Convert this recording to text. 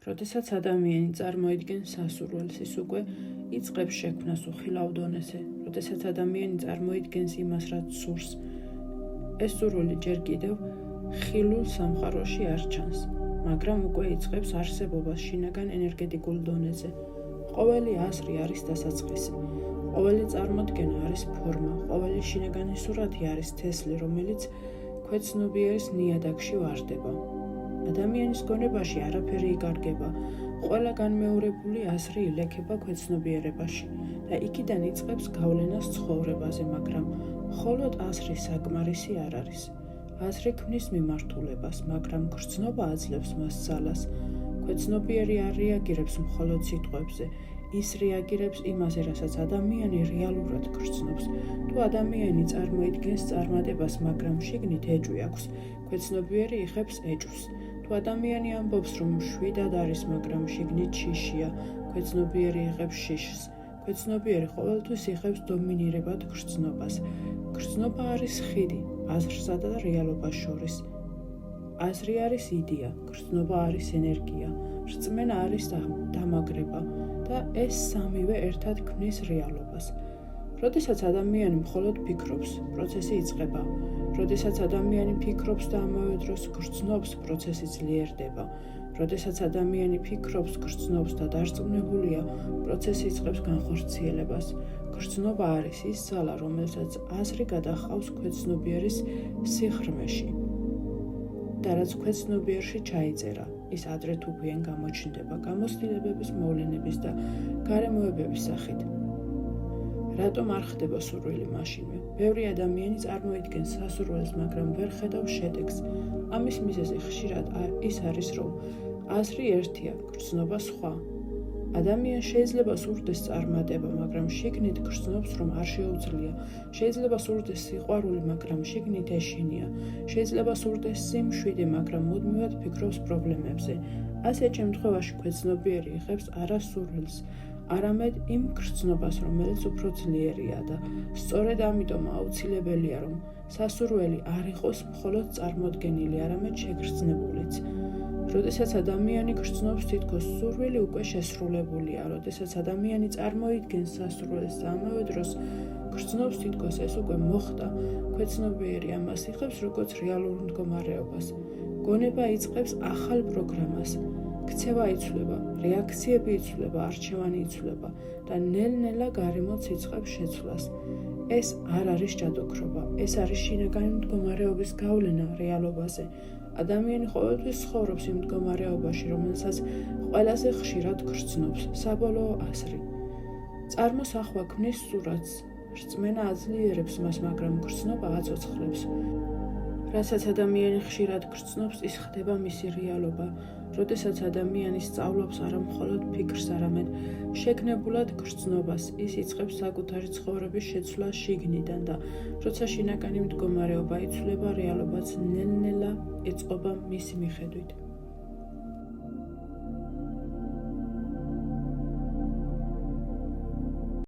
როდესაც ადამიანი წარმოიდგენს სასურველს, ის უკვე იწყებს შექმნას უხილავ დონეზე. როდესაც ადამიანი წარმოიდგენს იმას, რაც სურს, ეს სურვილი ჯერ კიდევ ხილულ სამყაროში არ ჩანს, მაგრამ უკვე იწყებს არსებობას შინაგან ენერგეტიკულ დონეზე. ყოველი აზრი არის დასაწყისი, ყოველი წარმოდგენა არის ფორმა, ყოველი შინაგანი სურათი არის თესლი, რომელიც ქვეცნობიერის ნიადაგში ვარდება. ადამიანის გონებაში არაფერი იკარგება, ყველა განმეორებული აზრი ილექება ქვეცნობიერებაში და იქიდან იწყებს გავლენას ცხოვრებაზე, მაგრამ მხოლოდ აზრი საკმარისი არ არის. აზრი ქმნის მიმართულებას, მაგრამ გრძნობა აძლევს მას ძალას. ქვეცნობიერი არ რეაგირებს მხოლოდ სიტყვებზე, ის რეაგირებს იმაზე, რასაც ადამიანი რეალურად გრძნობს. თუ ადამიანი წარმოიდგენს წარმატებას, მაგრამ შიგნით ეჭვი აქვს, ქვეცნობიერი იღებს ეჭვს. თუ ადამიანი ამბობს, რომ შვიდად არის, მაგრამ შიგნით შიშია, ქვეცნობიერი იღებს შიშს. ქვეცნობიერი ყოველთვის იღებს დომინირებად გრძნობას. გრძნობა არის ხიდი აზრსა და რეალობას შორის. აზრი არის იდეა, გრძნობა არის ენერგია, რწმენა არის დამაგრება და ეს სამივე ერთად ქმნის რეალობას. როდესაც ადამიანი მხოლოდ ფიქრობს, პროცესი იწყება. როდესაც ადამიანი ფიქრობს და ამავე დროს გრძნობს, პროცესი ძლიერდება. როდესაც ადამიანი ფიქრობს, გრძნობს და დარწმუნებულია, პროცესი იწყებს განხორციელებას. გრძნობა არის ის ძალა, რომელსაც აზრი გადახავს ქვეცნობიერის სიღრმეში და რაც ქვეცნობიერში ჩაიწერა, ის ადრე თუ გვიან გამოჩნდება გამოცდილებების, მოვლენების და გარემოებების სახით. რატომ არ ხდება სურვილი მაშინვე? ბევრი ადამიანი წარმოიდგენს სასურველს, მაგრამ ვერ ხედავს შედეგს. ამის მიზეზი ხშირად ის არის, რომ აზრი ერთია, გრძნობა სხვა. ადამიანს შეიძლება სურდეს წარმატება, მაგრამ შიგნით გრძნობს, რომ არ შეუძლია. შეიძლება სურდეს სიყვარული, მაგრამ შიგნით ეშინია. შეიძლება სურდეს სიმშვიდე, მაგრამ მუდმივად ფიქრობს პრობლემებზე. ასეთ შემთხვევაში ქვეცნობიერი იღებს არა სურვილს, არამედ იმ გრძნობას, რომელიც უფრო ძლიერია და სწორედ ამიტომ აუცილებელია, რომ სასურველი არ იყოს მხოლოდ წარმოდგენილი, არამედ შეგრძნებულიც. როდესაც ადამიანი გრძნობს, თითქოს სურვილი უკვე შესრულებულია. როდესაც ადამიანი წარმოიდგენს სასურველს და ამავე დროს გრძნობს, თითქოს ეს უკვე მოხდა. ქვეცნობიერი ამას იღებს როგორც რეალურ მდგომარეობას. გონება იწყებს ახალ პროგრამას. ქცევა იცვლება, რეაქციები იცვლება, არჩევანი იცვლება და ნელ-ნელა გარემოც იწყებს შეცვლას. ეს არ არის ჯადოქრობა, ეს არის შინაგანი მდგომარეობის გავლენა რეალობაზე. ადამიანი ყოველთვის ცხოვრობს იმ მდგომარეობაში, რომელსაც ყველაზე ხშირად გრძნობს, საბოლოო აზრი. წარმოსახვა ქმნის სურათს, რწმენა აძლიერებს მას, მაგრამ გრძნობა აწოცხლებს. რასაც ადამიანი ხშირად გრძნობს, ის ხდება მისი რეალობა. როდესაც ადამიანი სწავლობს არა მხოლოდ ფიქრს, არამედ შეგნებულად გრძნობას, ის იწყებს საკუთარი ცხოვრების შეცვლას შიგნიდან და როცა შინაგანი მდგომარეობა იცვლება, რეალობაც ნელ-ნელა იწყება მისი მიხედვით.